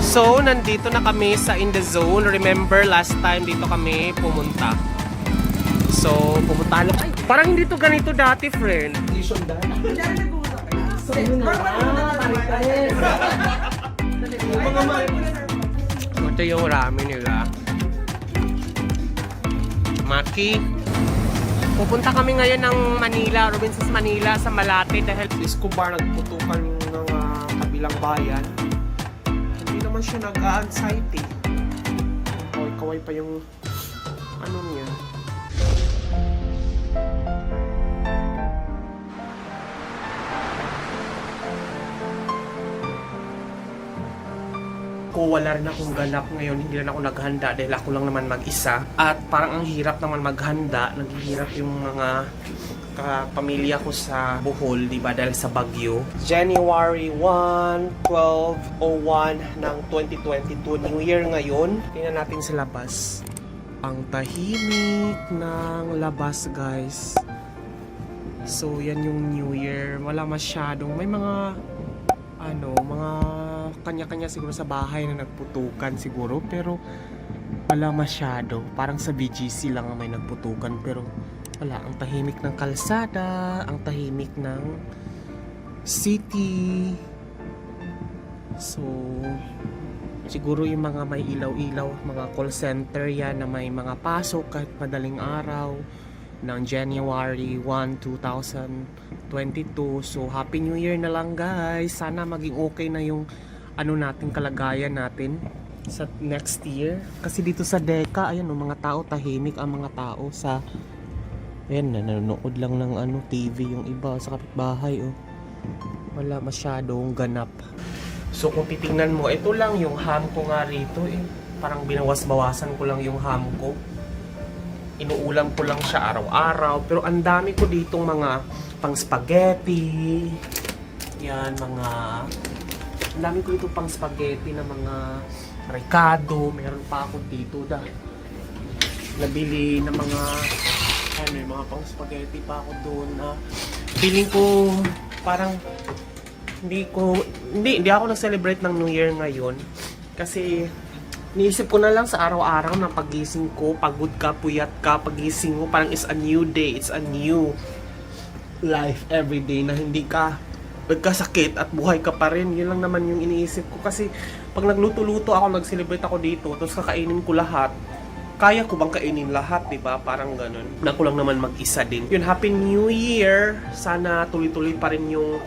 So, nandito na kami sa In The Zone. Remember, last time dito kami pumunta. So, pumunta na. Ay, parang hindi to ganito dati, friend. So, yun na. Ito yung ramen nila. Maki. Pupunta kami ngayon ng Manila, Robinsons Manila, sa Malate dahil Escobar nagputukan ng kabilang bayan. Hindi naman siya nag-anxiety. Kaway-kaway pa yung ano niya. Wala rin akong ganap ngayon, hindi rin ako naghanda dahil ako lang naman mag-isa at parang ang hirap naman maghanda, naghihirap yung mga kapamilya ko sa Bohol, di ba, dahil sa bagyo. January 1, 12:01 ng 2022, New Year ngayon. Tingnan natin sa labas. Ang tahimik ng labas, guys. So yan yung New Year, wala masyadong, may mga mga kanya-kanya siguro sa bahay na nagputukan siguro, pero wala masyado. Parang sa BGC lang may nagputukan, pero wala. Ang tahimik ng kalsada, ang tahimik ng city. So siguro yung mga may ilaw-ilaw, mga call center yan na may mga pasok kahit madaling araw ng January 1, 2022. So Happy New Year na lang, guys. Sana maging okay na yung nating kalagayan natin sa next year. Kasi dito sa Deka, ayan, mga tao tahimik ang mga tao sa nanonood lang ng TV yung iba sa kapitbahay, wala masyadong ganap. So kung titingnan mo, ito lang yung ham ko nga rito, parang binawas-bawasan ko lang yung ham ko. Inuulam ko lang siya araw-araw, pero ang dami ko ditong mga pang spaghetti. Yan, ang dami ko ditong pang spaghetti na mga Ricardo. Meron pa ako dito nabili na mga mga pang spaghetti pa ako doon na feeling ko parang hindi ako nag-celebrate ng New Year ngayon kasi niisip ko na lang sa araw-araw na pagising ko, pagod ka, puyat ka, pagising mo, parang it's a new day, it's a new life every day na hindi ka nagkasakit at buhay ka pa rin. Yun lang naman yung iniisip ko kasi pag nagluto-luto ako, nag-celebrate ako dito, tapos kakainin ko lahat, kaya ko bang kainin lahat, di ba? Parang ganun. Naku lang naman mag-isa din. Yun, Happy New Year! Sana tuloy-tuloy pa rin yung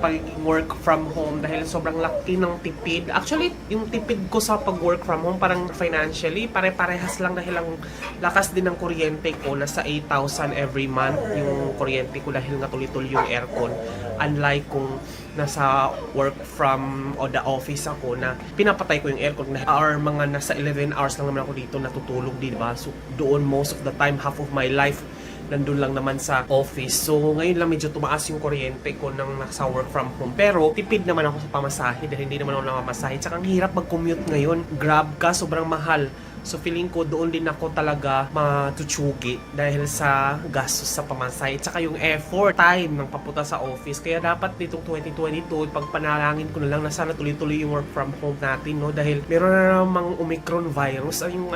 pag-work from home dahil sobrang laki ng tipid. Actually, yung tipid ko sa pag-work from home, parang financially, pare-parehas lang dahil ang lakas din ng kuryente ko. Nasa 8,000 every month yung kuryente ko dahil nga tuloy-tuloy yung aircon. Unlike kung nasa work from o the office ako na pinapatay ko yung aircon or mga nasa 11 hours lang naman ako dito natutulog, di ba? So doon most of the time, half of my life nandun lang naman sa office. So ngayon lang medyo tumaas yung kuryente ko nang nasa work from home. Pero tipid naman ako sa pamasahe dahil hindi naman ako namamasahe. Tsaka ang hirap mag-commute ngayon. Grab ka, sobrang mahal. So feeling ko doon din ako talaga matutsugi dahil sa gastos sa pamasahe. Tsaka yung effort, time ng papunta sa office. Kaya dapat ditong 2022, pagpanalangin ko na lang na sana tuloy-tuloy yung work from home natin, no? Dahil meron na namang Omicron virus, ay yung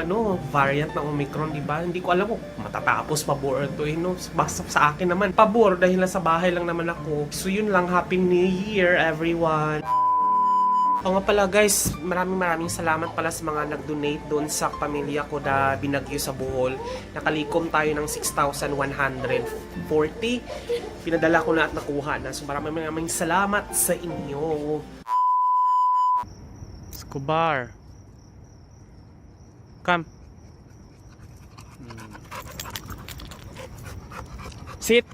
variant ng Omicron, di ba? Hindi ko alam kung matatapos pabor ito, no? Basta sa akin naman, pabor dahil nasa bahay lang naman ako. So yun lang, Happy New Year everyone! O nga pala guys, maraming salamat pala sa mga nag-donate doon sa pamilya ko na binagyo sa Bohol. Nakalikom tayo ng 6,140. Pinadala ko na at nakuha na. So maraming salamat sa inyo. Escobar. Come. Sit.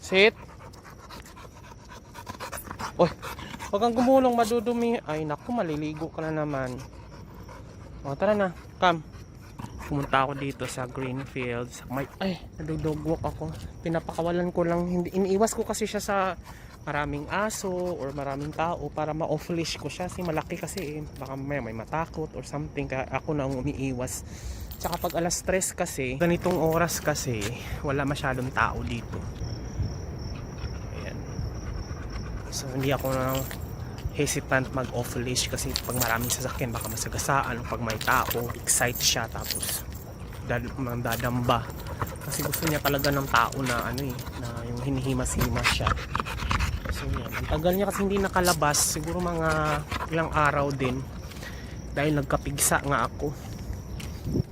Sit. Oy. Huwag kang gumulong, madudumi. Ay, naku, maliligo ka na naman. O, tara na. Come. Pumunta ako dito sa Greenfields. Nadudog walk ako. Pinapakawalan ko lang. Iniiwas ko kasi siya sa maraming aso or maraming tao para ma-off leash ko siya. Kasi malaki kasi baka may matakot or something. Kaya ako na ang umiiwas. Tsaka pag alas 3 kasi, ganitong oras kasi, wala masyadong tao dito. So hindi ako hesitant mag-off leash kasi pag maraming sasakyan baka masagasaan, pag may tao excite siya tapos dadamba kasi gusto niya talaga ng tao na ano na yung hinihimas-himas siya. So yan, ang tagal niya kasi hindi nakalabas, siguro mga ilang araw din dahil nagkapigsa nga ako.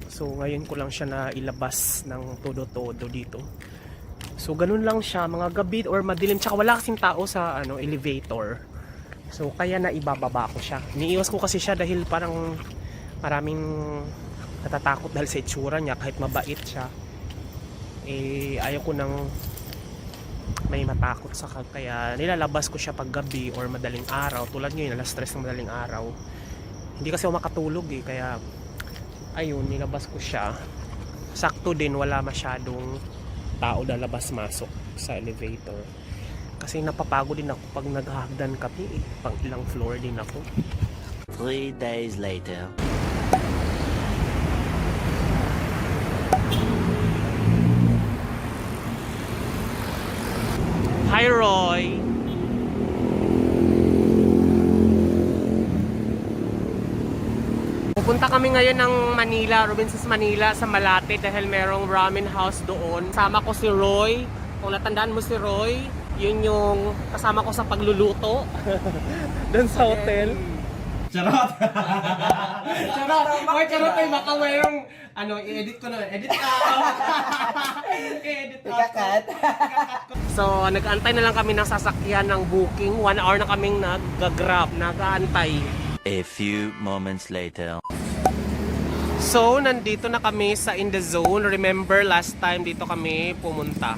So ngayon ko lang siya na ilabas ng todo-todo dito. So ganun lang siya mga gabi or madilim, tsaka wala kasing tao sa elevator. So kaya na ibababa ko siya. Iniiwas ko kasi siya dahil parang maraming natatakot dahil sa itsura niya kahit mabait siya. Ayaw ko nang may matakot sa kaya nilalabas ko siya pag gabi or madaling araw. Tulad ngayon, alas 3 ng madaling araw. Hindi kasi ako makatulog kaya ayun, nilabas ko siya. Sakto din, wala masyadong tao na labas-masok sa elevator. Kasi napapagod din ako pag naghahagdan kami pang ilang floor din ako. 3 days later. Hi Roy! Pupunta kami ngayon ng Manila, Robinsons Manila sa Malate dahil merong ramen house doon. Kasama ko si Roy. Kung natandaan mo si Roy, yun yung kasama ko sa pagluluto doon sa hotel. Charot! Charot! Or charot ay baka mayroong i-edit ko na. Edit ka! I-edit ka. So, nag-antay na lang kami ng sasakyan ng booking. 1 hour na kaming nag-grab, nag-aantay. A few moments later. So, nandito na kami sa In The Zone. Remember, last time dito kami pumunta.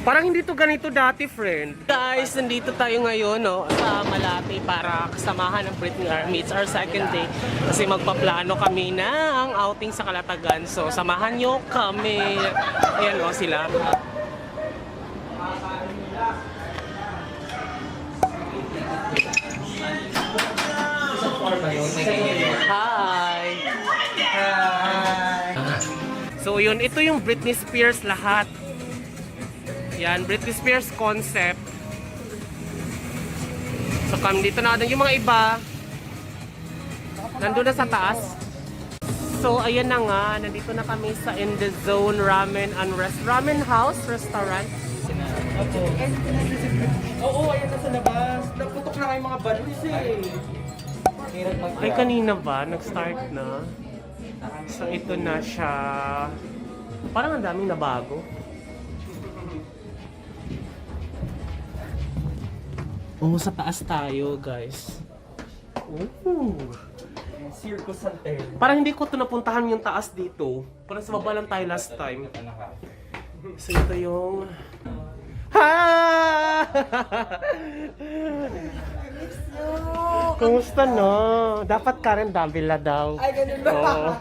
Parang hindi to ganito dati, friend. Guys, nandito tayo ngayon sa Malate para kasamahan ng Britney Army. It's our second day kasi magpaplano kami ng outing sa Kalatagan. So, samahan nyo kami. Ayan sila. Hi! So yun, ito yung Britney Spears lahat. Yan, Britney Spears concept. So dito na yung mga iba nandun na sa taas. So ayan na nga, nandito na kami sa In The Zone Ramen and Ramen House Restaurant. Oo, ayan na sa labas. Naputok na kayong mga balloons Ay, kanina ba? Nag-start na. So, ito na siya. Parang ang daming nabago. Sa taas tayo, guys. Ooh! Circus Santel. Parang hindi ko ito napuntahan yung taas dito. Parang sa baba lang tayo last time. So, ito yung... Ha! Kumusta Dapat Karen Davila daw. Ay, ganun ba?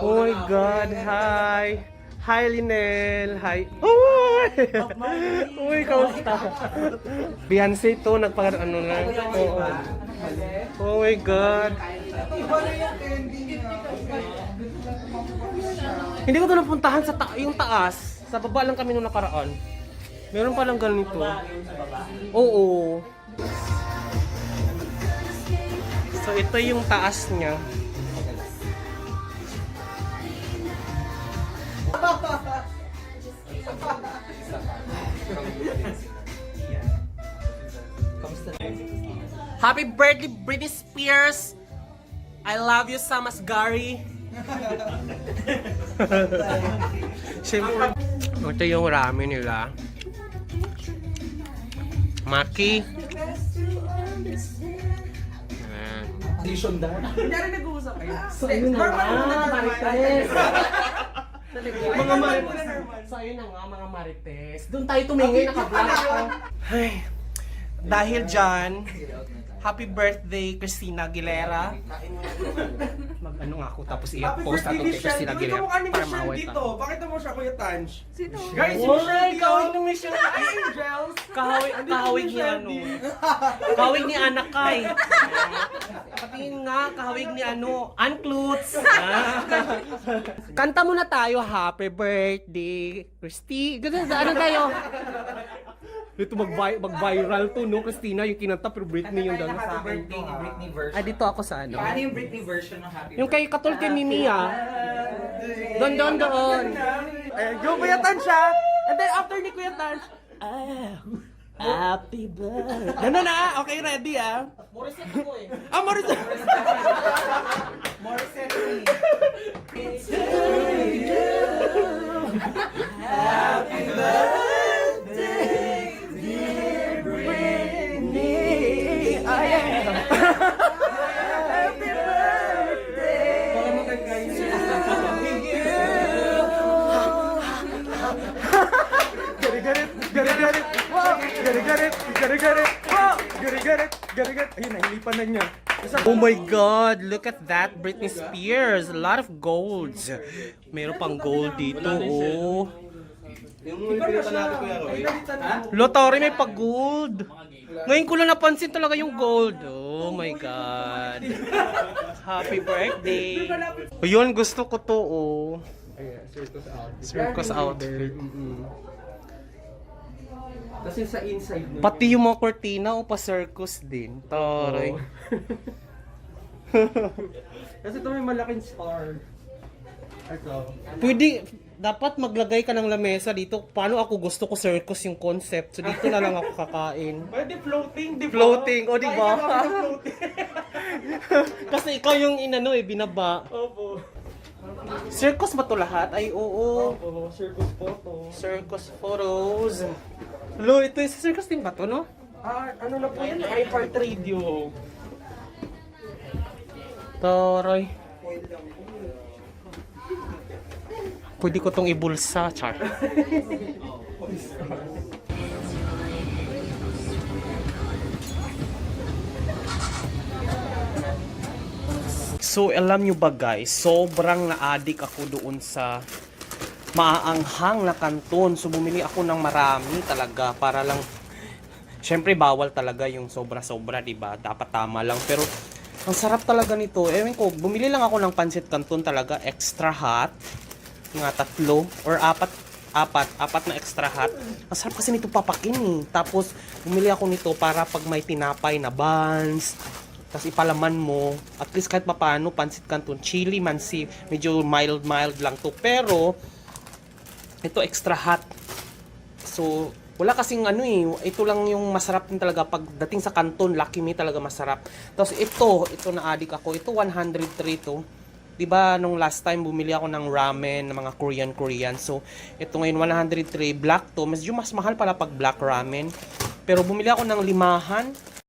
Oh my God, hi! Hi, Linel! Hi! Uy, kamusta? Beyonce to, na. Oh my God! Hindi ko to napuntahan sa yung taas. Sa baba lang kami nung nakaraan. Meron palang ganito. Oo. So ito yung taas niya. Happy birthday, Britney Spears! I love you so much, Gary. Siyempre, ito yung ramen nila. Maki. Hindi rin nag-uusap kayo. So, ayun na nga, Marites. Mga Marites. So, ayun na nga, mga Marites. Doon tayo tumingin, naka-vlog ako. Ay, dahil dyan, happy birthday, Christina Aguilera. Mag-ano nga ako, tapos i-post natin kay Christina Aguilera para maaway tayo. Pakita mo siya, Kuya Tanj. Sino? Guys, kahawig ng mission. Ay, Angels. Kahawig ni kahawig ni Anak Kay. Patingin nga, kahawig ni Unclutes. Kanta muna tayo, happy birthday, Christy. Ano tayo? Ito mag-viral to, no? Christina, yung kinanta, pero Britney yung dala sa akin. Birthday ni Britney version. Ay, dito ako sa ano. Paano yung Britney version ng Happy Yung kay Katul kay Mimi, ah. Doon. Yung Kuya Tan siya. And then after ni Kuya Tan, happy birthday. Ganun na, okay, ready, ah. Morissette ko eh. Ah, Morissette. Morissette Ayun, nahilipan na niya. Oh my God, look at that, Britney Spears. A lot of golds. Meron pang gold dito, oh. Lotari may pag-gold. Ngayon ko lang napansin talaga yung gold. Oh my God. Happy birthday. Ayun, gusto ko to, oh. Circus outfit. Kasi sa inside nun. Pati yung mga cortina o pa-circus din. Taray. Kasi ito may malaking star. Ito. Pwede, dapat maglagay ka ng lamesa dito. Paano ako gusto ko circus yung concept. So dito na lang ako kakain. Pwede floating, di ba? Floating, o di ba? Ay, kailangan ng floating. Kasi ikaw yung inano eh, binaba. Opo. Circus ba to lahat? Ay, oo. Opo, circus photo. Circus photos. Lo, ito yung circus din ba to, no? Ah, ano na po yan? iHeart Radio. Taray. Pwede ko tong ibulsa, char. So, alam nyo ba guys, sobrang na-addict ako doon sa maaanghang na kanton. So, bumili ako ng marami talaga para lang, syempre bawal talaga yung sobra-sobra, diba? Dapat tama lang. Pero, ang sarap talaga nito. Ewan ko, bumili lang ako ng pancit canton talaga, extra hot. Nga 3 or 4 na extra hot. Ang sarap kasi nito papakin eh. Tapos, bumili ako nito para pag may tinapay na buns, tapos ipalaman mo, at least kahit papaano, pancit canton, chili mansi, medyo mild lang to. Pero, ito extra hot. So, wala kasing ano eh, ito lang yung masarap din talaga pagdating sa canton, Lucky Me talaga masarap. Tapos ito na-addict ako, ito 103 to. 'Di ba nung last time bumili ako ng ramen, ng mga Korean. So, ito ngayon 103 black to. Medyo mas mahal pala pag black ramen. Pero bumili ako ng 5